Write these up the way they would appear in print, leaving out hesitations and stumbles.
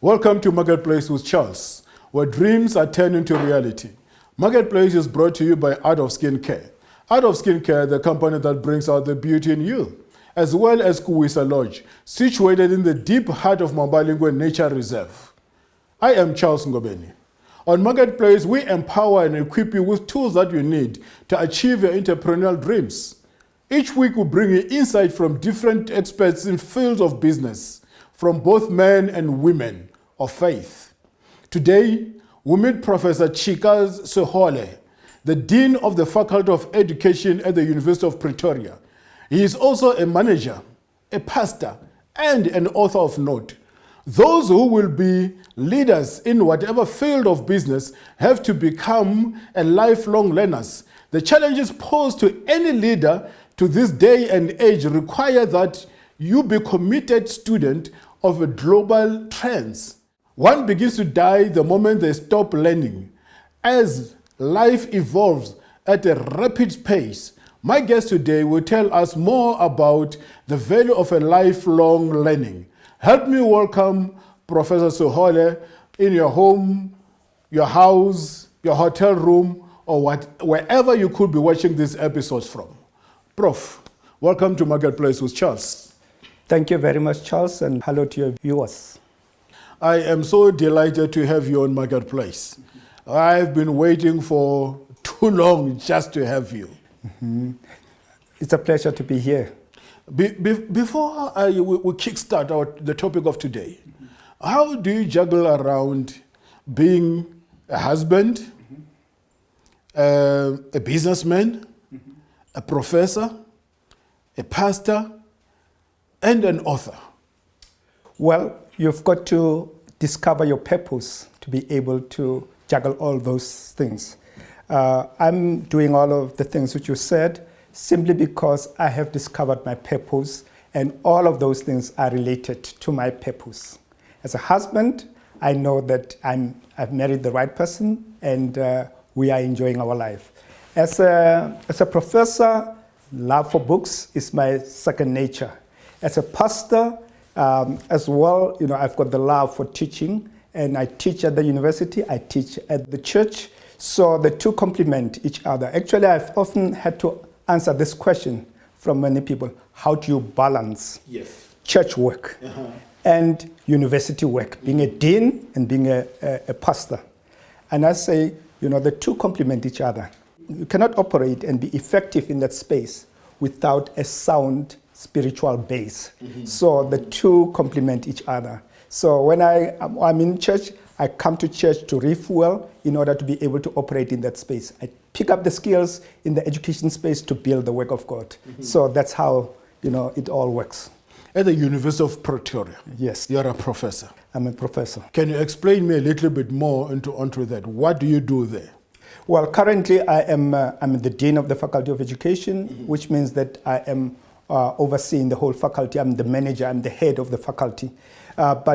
Welcome to Marketplace with Charles, where dreams are turned into reality. Marketplace is brought to you by Art of Skincare. Art of Skincare, the company that brings out the beauty in you, as well as Kuwisa Lodge, situated in the deep heart of Mabalingwe Nature Reserve. I am Charles Ngobeni. On Marketplace, we empower and equip you with tools that you need to achieve your entrepreneurial dreams. Each week, we bring you insight from different experts in fields of business, from both men and women of faith. Today, we meet Professor Chika Sehoole, the Dean of the Faculty of Education at the University of Pretoria. He is also a manager, a pastor, and an author of note. Those who will be leaders in whatever field of business have to become a lifelong learners. The challenges posed to any leader to this day and age require that you be committed student of global trends. One begins to die the moment they stop learning. As life evolves at a rapid pace, my guest today will tell us more about the value of a lifelong learning. Help me welcome Professor Sehoole in your home, your house, your hotel room, or wherever you could be watching these episodes from. Prof, welcome to Marketplace with Charles. Thank you very much, Charles, and hello to your viewers. I am so delighted to have you on Marketplace. I've been waiting for too long just to have you. Mm-hmm. It's a pleasure to be here. Before we kickstart the topic of today, how do you juggle around being a husband, a businessman, a professor, a pastor, and an author? Well, you've got to discover your purpose to be able to juggle all those things. I'm doing all of the things which you said simply because I have discovered my purpose, and all of those things are related to my purpose. As a husband, I know that I've married the right person, and we are enjoying our life. As a professor, love for books is my second nature. As a pastor, as well, I've got the love for teaching, and I teach at the university, I teach at the church, so the two complement each other. Actually, I've often had to answer this question from many people: how do you balance church work and university work, being a dean and being a pastor? And I say, the two complement each other. You cannot operate and be effective in that space without a sound spiritual base. Mm-hmm. So the two complement each other. So when I'm in church, I come to church to refuel in order to be able to operate in that space. I pick up the skills in the education space to build the work of God. Mm-hmm. So that's how it all works. At the University of Pretoria, yes, you're a professor. I'm a professor. Can you explain me a little bit more onto that? What do you do there? Well, currently I'm the Dean of the Faculty of Education, which means that I am overseeing the whole faculty. I'm the manager, I'm the head of the faculty. And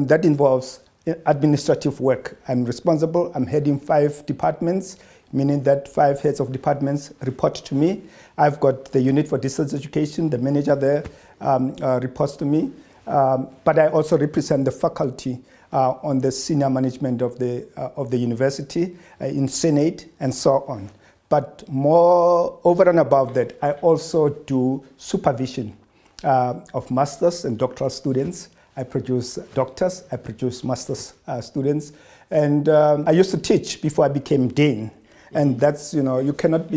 that involves administrative work. I'm responsible, I'm heading 5 departments, meaning that 5 heads of departments report to me. I've got the unit for distance education, the manager there reports to me. But I also represent the faculty on the senior management of the university, in Senate, and so on. But more over and above that, I also do supervision of masters and doctoral students. I produce doctors, I produce master's students. And I used to teach before I became dean. And that's, you cannot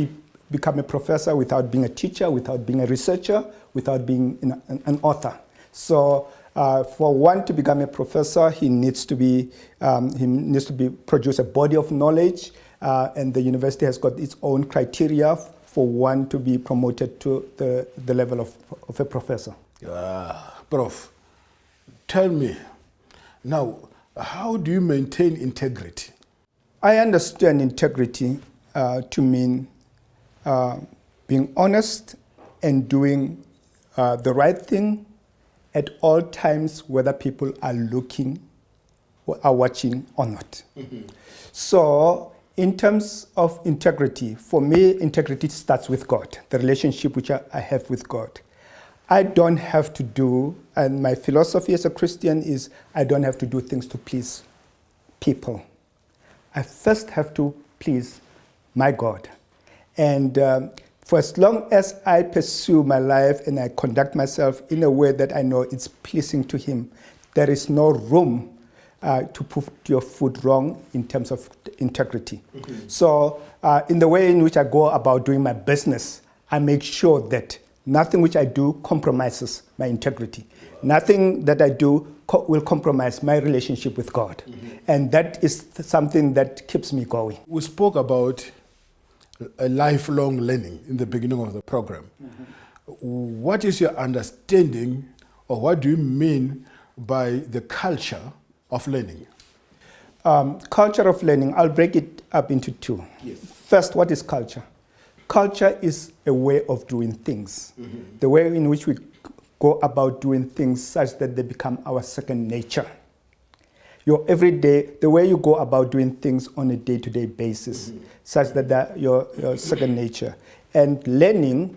become a professor without being a teacher, without being a researcher, without being an author. So for one to become a professor, he needs to produce a body of knowledge, and the university has got its own criteria for one to be promoted to the level of a professor. Prof, tell me, now, how do you maintain integrity? I understand integrity to mean being honest and doing the right thing at all times, whether people are looking or are watching or not. Mm-hmm. So in terms of integrity, for me, integrity starts with God, the relationship which I have with God. I don't have to do, and my philosophy as a Christian is I don't have to do things to please people. I first have to please my God. And for as long as I pursue my life and I conduct myself in a way that I know it's pleasing to Him, there is no room to put your foot wrong in terms of integrity. Mm-hmm. So in the way in which I go about doing my business, I make sure that nothing which I do compromises my integrity. Wow. Nothing that I do will compromise my relationship with God. Mm-hmm. And that is something that keeps me going. We spoke about a lifelong learning in the beginning of the program. Mm-hmm. What is your understanding, or what do you mean by the culture of learning? Culture of learning, I'll break it up into two. Yes. First, what is culture? Culture is a way of doing things, mm-hmm. the way in which we go about doing things such that they become our second nature. Your everyday, the way you go about doing things on a day-to-day basis, mm-hmm. such that they're your second nature. And learning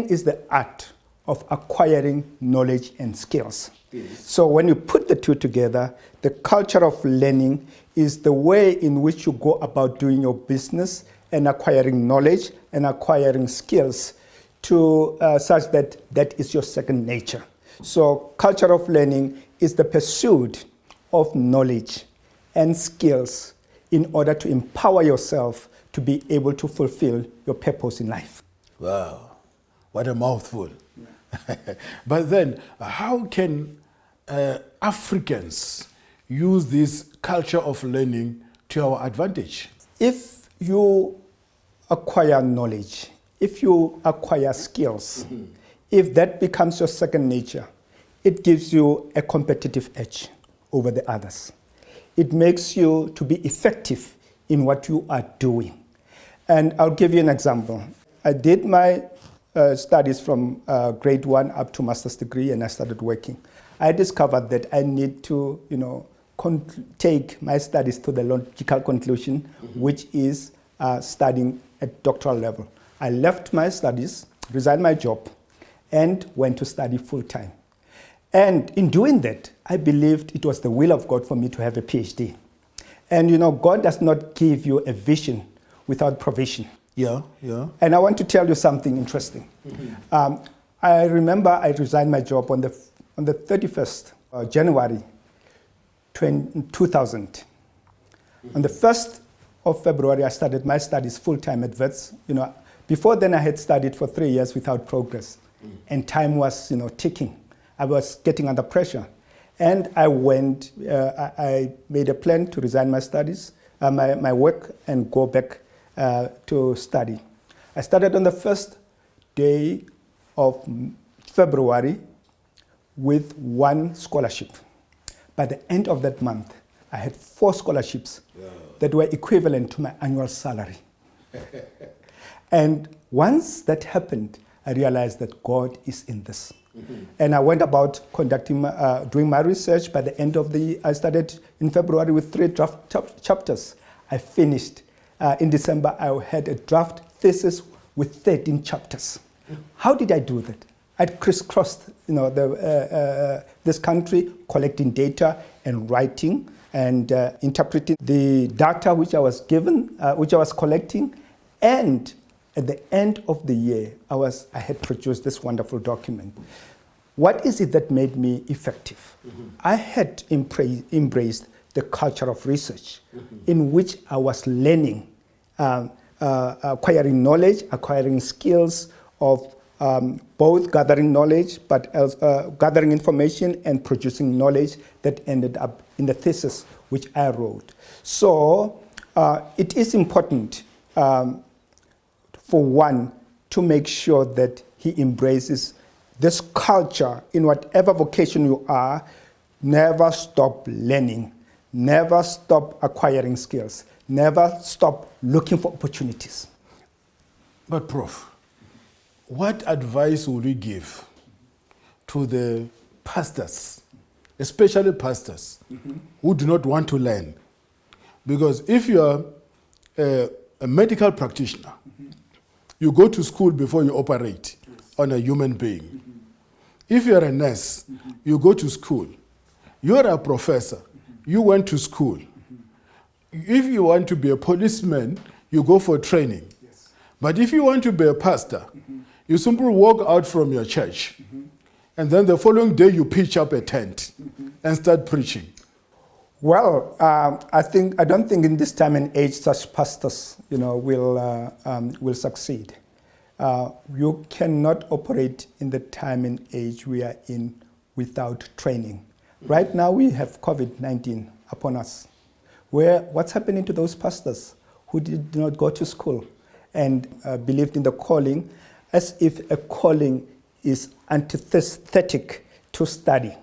is the art of acquiring knowledge and skills. Yes. So when you put the two together, the culture of learning is the way in which you go about doing your business and acquiring knowledge and acquiring skills to such that that is your second nature. So culture of learning is the pursuit of knowledge and skills in order to empower yourself to be able to fulfill your purpose in life. Wow, what a mouthful. Yeah. But then, how can Africans use this culture of learning to our advantage? If you acquire knowledge, if you acquire skills, mm-hmm. if that becomes your second nature, it gives you a competitive edge over the others. It makes you to be effective in what you are doing. And I'll give you an example. I did my studies from grade 1 up to master's degree, and I started working. I discovered that I need to, take my studies to the logical conclusion, mm-hmm. which is studying at doctoral level. I left my studies, resigned my job, and went to study full-time. And in doing that, I believed it was the will of God for me to have a PhD. And God does not give you a vision without provision. Yeah. And I want to tell you something interesting. Mm-hmm. I remember I resigned my job on the 31st January 2000. Mm-hmm. On the 1st of February, I started my studies full-time at Wits. Before then, I had studied for 3 years without progress, and time was, ticking. I was getting under pressure, and I made a plan to resign my studies, my work, and go back to study. I started on the first day of February with 1 scholarship. By the end of that month, I had 4 scholarships that were equivalent to my annual salary. And once that happened, I realized that God is in this. Mm-hmm. And I went about doing my research. By the end of I started in February with 3 draft chapters. I finished. In December, I had a draft thesis with 13 chapters. Mm-hmm. How did I do that? I crisscrossed this country, collecting data and writing and interpreting the data which I was given, which I was collecting. And at the end of the year, I had produced this wonderful document. What is it that made me effective? Mm-hmm. I had embraced the culture of research, mm-hmm. in which I was learning, acquiring knowledge, acquiring skills of both gathering knowledge, but gathering information and producing knowledge that ended up in the thesis which I wrote. So it is important for one to make sure that he embraces this culture in whatever vocation you are. Never stop learning, never stop acquiring skills, never stop looking for opportunities. But Prof, what advice will you give to the pastors, especially pastors, mm-hmm. who do not want to learn? Because if you are a medical practitioner, mm-hmm. you go to school before you operate on a human being. Mm-hmm. If you're a nurse, you go to school. You're a professor, you went to school. If you want to be a policeman, you go for training. Yes. But if you want to be a pastor, you simply walk out from your church, and then the following day you pitch up a tent and start preaching. Well, I don't think in this time and age such pastors, will succeed. You cannot operate in the time and age we are in without training. Right now we have COVID-19 upon us. What's happening to those pastors who did not go to school and believed in the calling, as if a calling is antithetic to study?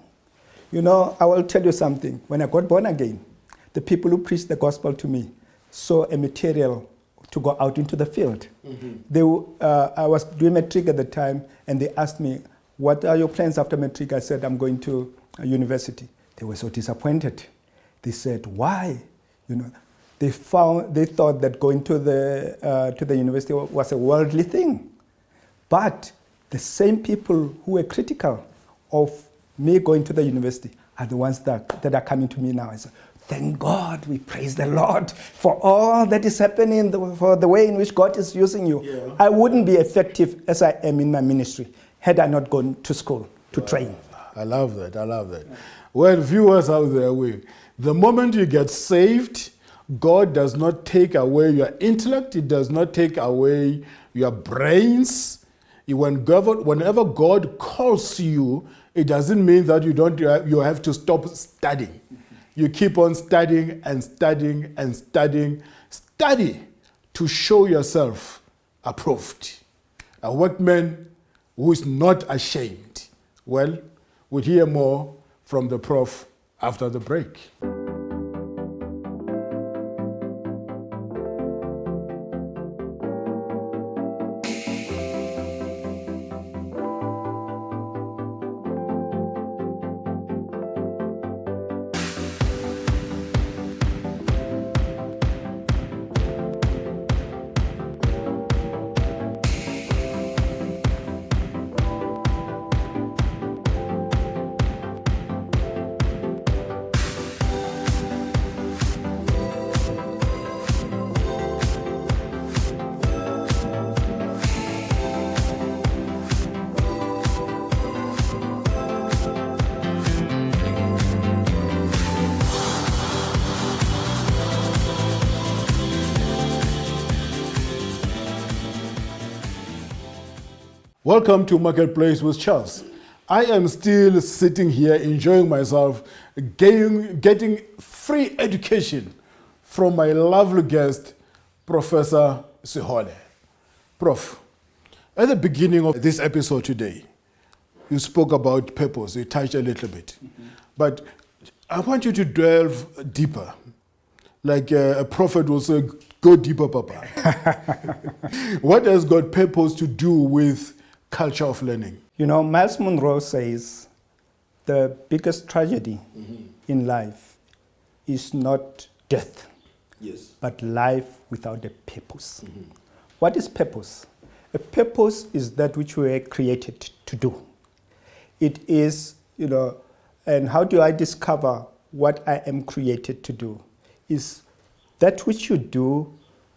I will tell you something. When I got born again, the people who preached the gospel to me saw a material to go out into the field. I was doing matric at the time, and they asked me, what are your plans after matric? I said, I'm going to a university. They were so disappointed. They said, why? They thought that going to the university was a worldly thing. But the same people who were critical of me going to the university are the ones that are coming to me now. I say, thank God, we praise the Lord for all that is happening, for the way in which God is using you. Yeah. I wouldn't be effective as I am in my ministry had I not gone to school to train. I love that. Well, viewers out there, the moment you get saved, God does not take away your intellect. It does not take away your brains. Whenever God calls you, it doesn't mean that you have to stop studying. You keep on studying and studying and studying. Study to show yourself approved. A workman who is not ashamed. Well, we'll hear more from the Prof after the break. Welcome to Marketplace with Charles. I am still sitting here enjoying myself, getting free education from my lovely guest, Professor Sehoole. Prof, at the beginning of this episode today, you spoke about purpose. You touched a little bit. But I want you to delve deeper. Like a prophet will say, go deeper, Papa. What has got purpose to do with culture of learning? Miles Monroe says the biggest tragedy in life is not death, but life without a purpose. What is purpose? A purpose is that which we were created to do. It is, and how do I discover what I am created to do? Is that which you do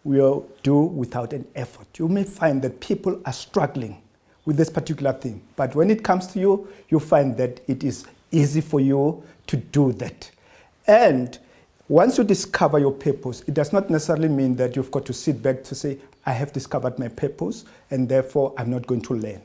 will do without an effort. You may find that people are struggling with this particular thing, but when it comes to you, you find that it is easy for you to do that. And once you discover your purpose, it does not necessarily mean that you've got to sit back to say, I have discovered my purpose, and therefore I'm not going to learn.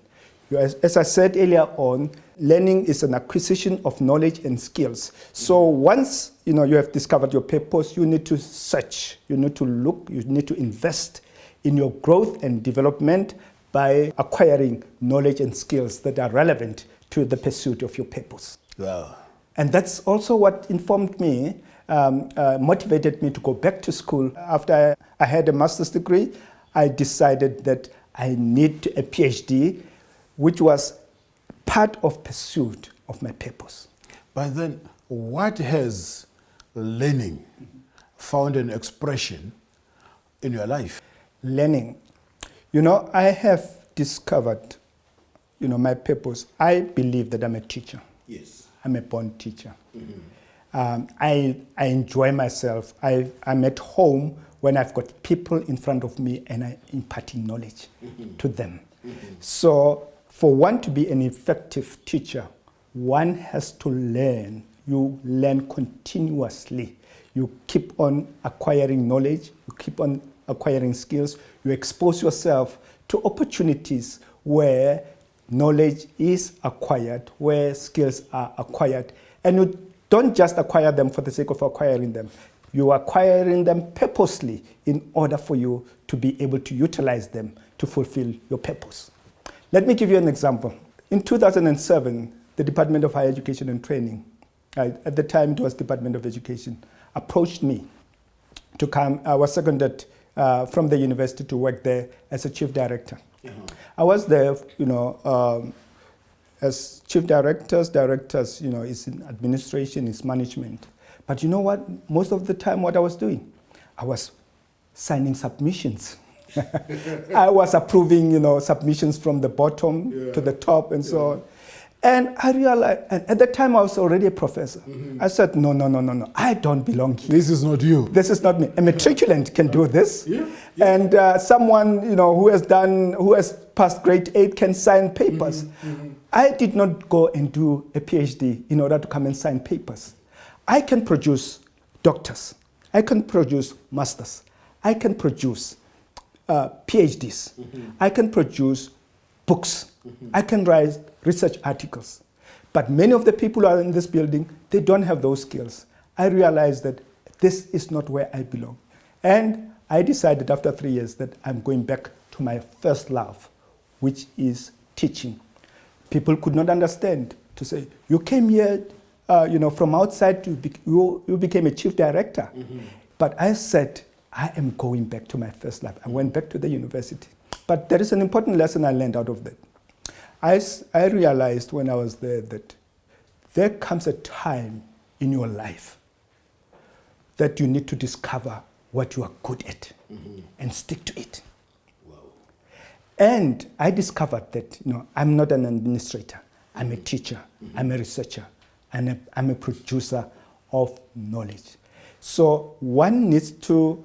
As I said earlier on, learning is an acquisition of knowledge and skills. So once you have discovered your purpose, you need to search, you need to look, you need to invest in your growth and development by acquiring knowledge and skills that are relevant to the pursuit of your purpose. Wow. And that's also what informed me, motivated me to go back to school. After I had a master's degree, I decided that I need a PhD, which was part of pursuit of my purpose. But then, what has learning found an expression in your life? Learning. I have discovered, my purpose, I believe that I'm a teacher. Yes. I'm a born teacher. I enjoy myself. I'm at home when I've got people in front of me and I'm imparting knowledge to them. So for one to be an effective teacher, one has to learn. You learn continuously. You keep on acquiring knowledge. You keep on acquiring skills. You expose yourself to opportunities where knowledge is acquired, where skills are acquired. And you don't just acquire them for the sake of acquiring them. You are acquiring them purposely in order for you to be able to utilize them to fulfill your purpose. Let me give you an example. In 2007, the Department of Higher Education and Training, at the time it was Department of Education, approached me to come. I was seconded from the university to work there as a chief director. I was there, as chief directors, is in administration, is management. But you know what? Most of the time what I was doing, I was signing submissions. I was approving, submissions from the bottom to the top and so on. And I realized, and at that time I was already a professor. I said, no, I don't belong here. This is not you. This is not me. A matriculant can do this. And someone, who has passed grade 8 can sign papers. I did not go and do a PhD in order to come and sign papers. I can produce doctors. I can produce masters. I can produce PhDs. I can produce books. I can write research articles. But many of the people who are in this building, they don't have those skills. I realized that this is not where I belong. And I decided after 3 years that I'm going back to my first love, which is teaching. People could not understand, to say, you came here from outside, you became a chief director. But I said, I am going back to my first love. I went back to the university. But there is an important lesson I learned out of that. I realized when I was there that there comes a time in your life that you need to discover what you are good at and stick to it. Wow. And I discovered that I'm not an administrator. I'm a teacher. I'm a researcher. And I'm a producer of knowledge. So one needs to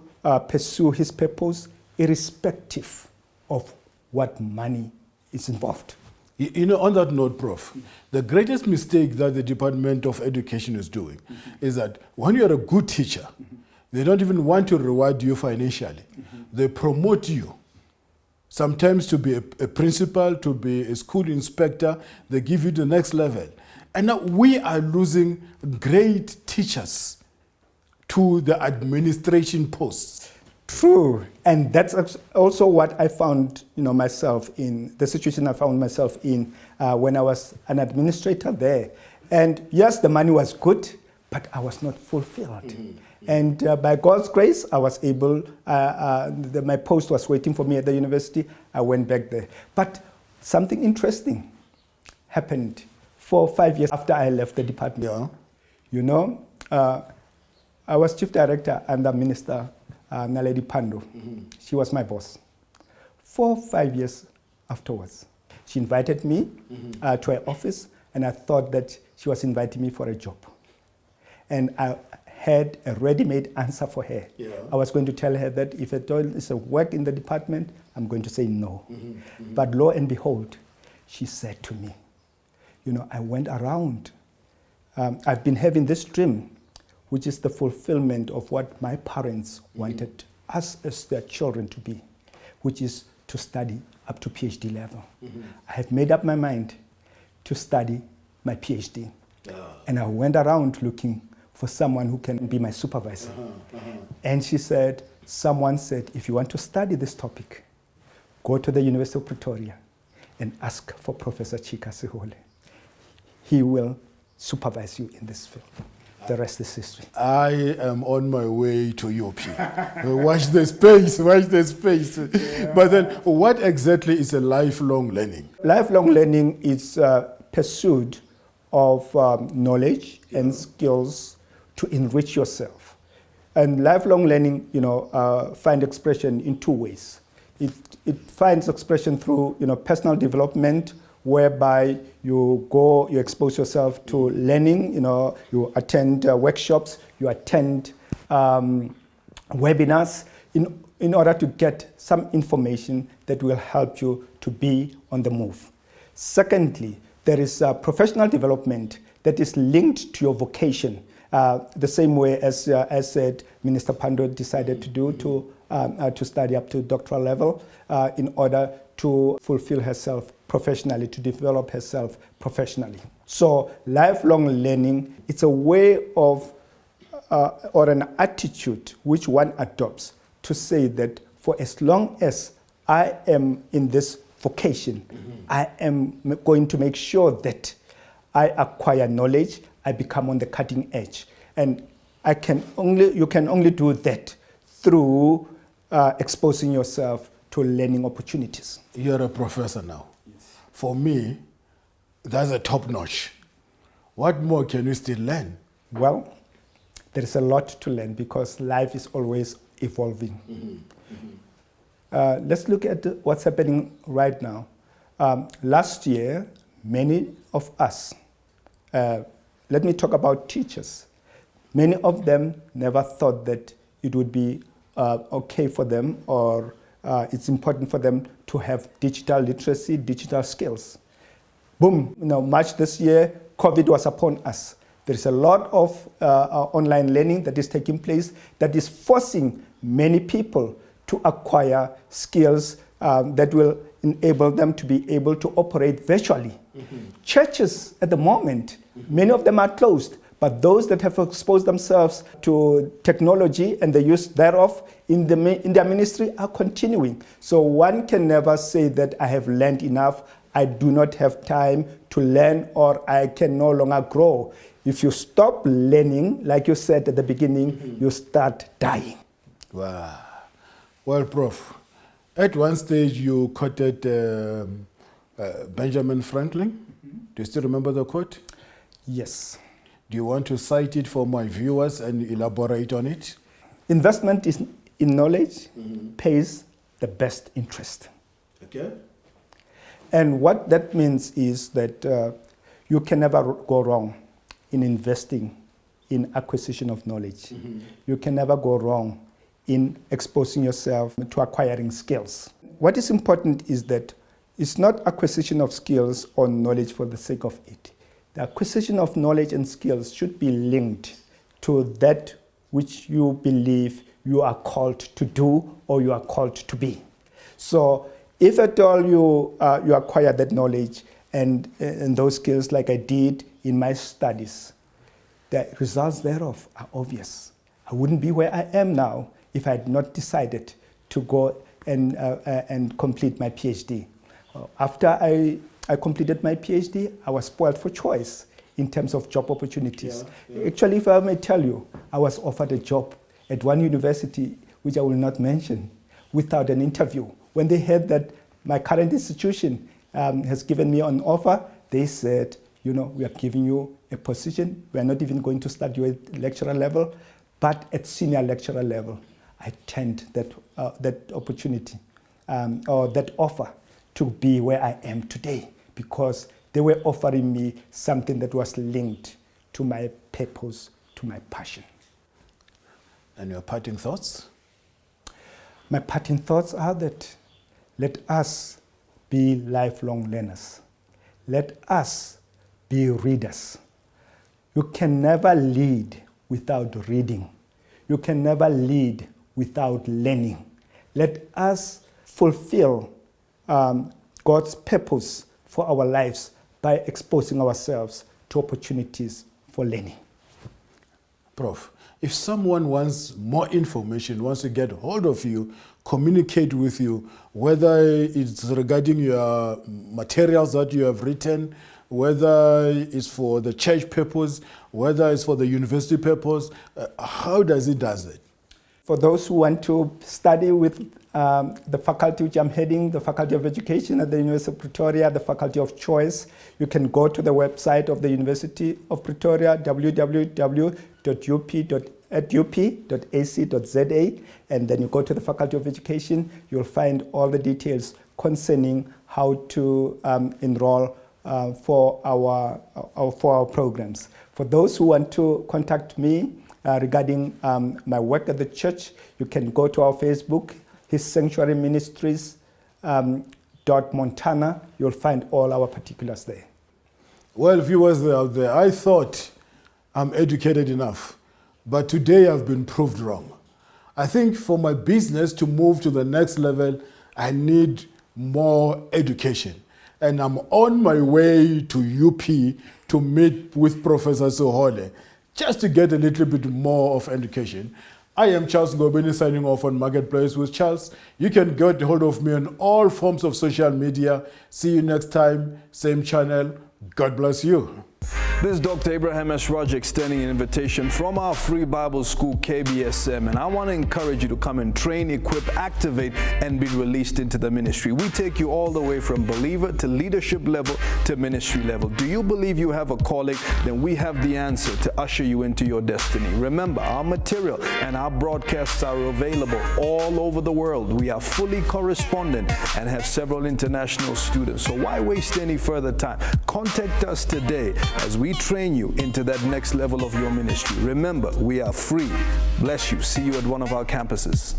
pursue his purpose irrespective of what money is involved. On that note, Prof, the greatest mistake that the Department of Education is doing is that when you're a good teacher, they don't even want to reward you financially. They promote you. Sometimes to be a principal, to be a school inspector, they give you the next level. And now we are losing great teachers to the administration posts. True, and that's also what I found, myself in, the situation I found myself in when I was an administrator there. And yes, the money was good, but I was not fulfilled. And by God's grace, I was able, my post was waiting for me at the university. I went back there. But something interesting happened 4 or 5 years after I left the department. I was chief director under Minister Naledi Pandor. She was my boss. 4 or 5 years afterwards, she invited me to her office, and I thought that she was inviting me for a job. And I had a ready-made answer for her. I was going to tell her that if it is a work in the department, I'm going to say no. But lo and behold, she said to me, I went around. I've been having this dream, which is the fulfillment of what my parents wanted us as their children to be, which is to study up to PhD level. I have made up my mind to study my PhD. And I went around looking for someone who can be my supervisor. And she said, someone said, if you want to study this topic, go to the University of Pretoria and ask for Professor Chika Sehoole. He will supervise you in this field. The rest is history. I am on my way to UP. Watch the space, watch the space. But then what exactly is a lifelong learning? Lifelong learning is pursuit of knowledge and skills to enrich yourself. And lifelong learning, find expression in 2 ways. It finds expression through, personal development, whereby you go, you expose yourself to learning, you attend workshops, you attend webinars in order to get some information that will help you to be on the move. Secondly, there is professional development that is linked to your vocation, the same way as said Minister Pando decided to do to study up to doctoral level in order to fulfill herself professionally, to develop herself professionally. So lifelong learning, it's a way of or an attitude which one adopts to say that for as long as I am in this vocation, I am going to make sure that I acquire knowledge, I become on the cutting edge. And you can only do that through exposing yourself to learning opportunities. You're a professor now. Yes. For me, that's a top notch. What more can you still learn? Well, there is a lot to learn because life is always evolving. Let's look at what's happening right now. Last year, many of us, let me talk about teachers. Many of them never thought that it would be okay for them or it's important for them to have digital literacy, digital skills. Boom, March this year, COVID was upon us. There is a lot of online learning that is taking place that is forcing many people to acquire skills that will enable them to be able to operate virtually. Churches at the moment, many of them are closed, but those that have exposed themselves to technology and the use thereof in their ministry are continuing. So one can never say that I have learned enough, I do not have time to learn, or I can no longer grow. If you stop learning, like you said at the beginning, you start dying. Wow. Well, Prof, at one stage you quoted Benjamin Franklin. Do you still remember the quote? Yes. Do you want to cite it for my viewers and elaborate on it? Investment in knowledge pays the best interest. Okay. And what that means is that you can never go wrong in investing in acquisition of knowledge. You can never go wrong in exposing yourself to acquiring skills. What is important is that it's not acquisition of skills or knowledge for the sake of it. The acquisition of knowledge and skills should be linked to that which you believe you are called to do or you are called to be. So if at all you acquire that knowledge and those skills like I did in my studies, the results thereof are obvious. I wouldn't be where I am now if I had not decided to go and complete my PhD. After I completed my PhD, I was spoiled for choice in terms of job opportunities. Yeah. Actually, if I may tell you, I was offered a job at one university, which I will not mention, without an interview. When they heard that my current institution has given me an offer, they said, we are giving you a position. We are not even going to start you at lecturer level, but at senior lecturer level. I turned that opportunity or that offer to be where I am today because they were offering me something that was linked to my purpose, to my passion. And your parting thoughts? My parting thoughts are that let us be lifelong learners. Let us be readers. You can never lead without reading. You can never lead without learning. Let us fulfill God's purpose for our lives by exposing ourselves to opportunities for learning. Prof, if someone wants more information, wants to get hold of you, communicate with you, whether it's regarding your materials that you have written, whether it's for the church purpose, whether it's for the university purpose, how does it do it? For those who want to study with the faculty which I'm heading, the Faculty of Education at the University of Pretoria, the Faculty of Choice, you can go to the website of the University of Pretoria, www.up.ac.za, and then you go to the Faculty of Education, you'll find all the details concerning how to enroll for our programs. For those who want to contact me regarding my work at the church, you can go to our Facebook, His Sanctuary Ministries .Montana. You'll find all our particulars there. Well, viewers out there, I thought I'm educated enough, but today I've been proved wrong. I think for my business to move to the next level, I need more education. And I'm on my way to UP to meet with Professor Sehoole, just to get a little bit more of education. I am Charles Ngobeni signing off on Marketplace with Charles. You can get hold of me on all forms of social media. See you next time, same channel. God bless you. This is Dr. Abraham S. Roger extending an invitation from our free Bible school, KBSM, and I want to encourage you to come and train, equip, activate, and be released into the ministry. We take you all the way from believer to leadership level to ministry level. Do you believe you have a calling? Then we have the answer to usher you into your destiny. Remember, our material and our broadcasts are available all over the world. We are fully correspondent and have several international students. So why waste any further time? Contact us today as we train you into that next level of your ministry. Remember, we are free. Bless you. See you at one of our campuses.